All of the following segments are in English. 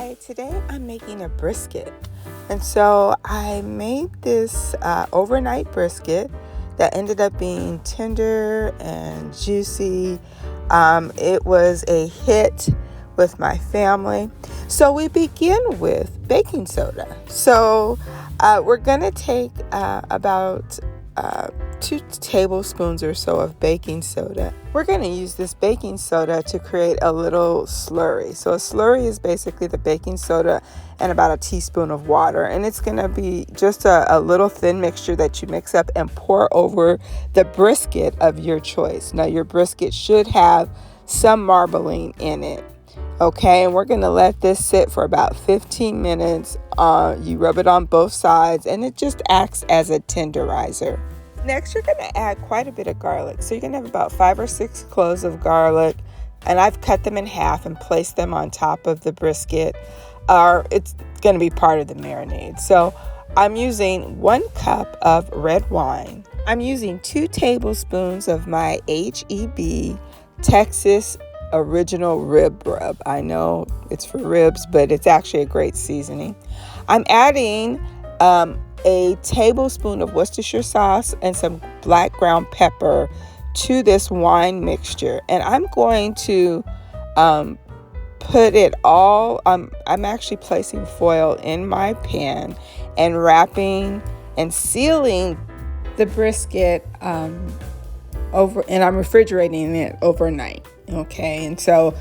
Hi, today I'm making a brisket. And so I made this overnight brisket that ended up being tender and juicy. It was a hit with my family. So we begin with baking soda. So we're going to take about 2 tablespoons or so of baking soda. We're going to use this baking soda to create a little slurry. So a slurry is basically the baking soda and about a teaspoon of water. And it's going to be just a little thin mixture that you mix up and pour over the brisket of your choice. Now your brisket should have some marbling in it. Okay, and we're going to let this sit for about 15 minutes. You rub it on both sides and it just acts as a tenderizer. Next, you're going to add quite a bit of garlic. So you're going to have about 5 or 6 cloves of garlic, and I've cut them in half and placed them on top of the brisket. It's going to be part of the marinade. So I'm using 1 cup of red wine. I'm using 2 tablespoons of my HEB Texas Original Rib Rub. I know it's for ribs, but it's actually a great seasoning. I'm adding a tablespoon of Worcestershire sauce and some black ground pepper to this wine mixture. And I'm going to put it all, I'm actually placing foil in my pan and wrapping and sealing the brisket over, and I'm refrigerating it overnight. Okay, and so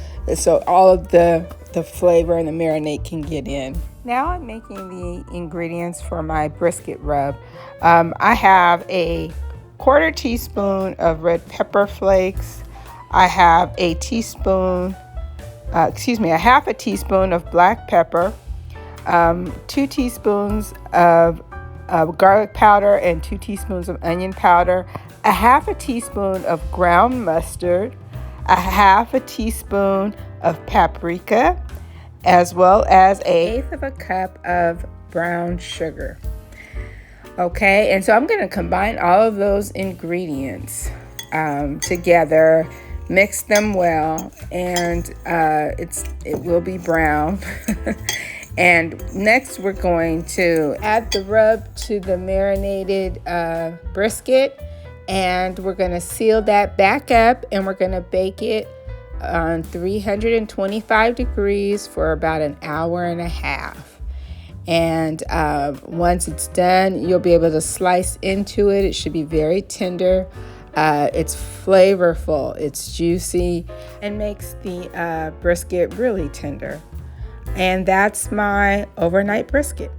all of the flavor and the marinade can get in. Now I'm making the ingredients for my brisket rub. I have a 1/4 teaspoon of red pepper flakes. I have a 1/2 teaspoon of black pepper, 2 teaspoons of garlic powder and 2 teaspoons of onion powder, 1/2 teaspoon of ground mustard, 1/2 teaspoon of paprika, as well as 1/8 cup of brown sugar. Okay, and so I'm going to combine all of those ingredients together, mix them well, and it will be brown. And next we're going to add the rub to the marinated brisket, and we're going to seal that back up, and we're going to bake it on 325 degrees for about an hour and a half. And once it's done, you'll be able to slice into it. It should be very tender. It's flavorful, it's juicy, and makes the brisket really tender. And that's my overnight brisket.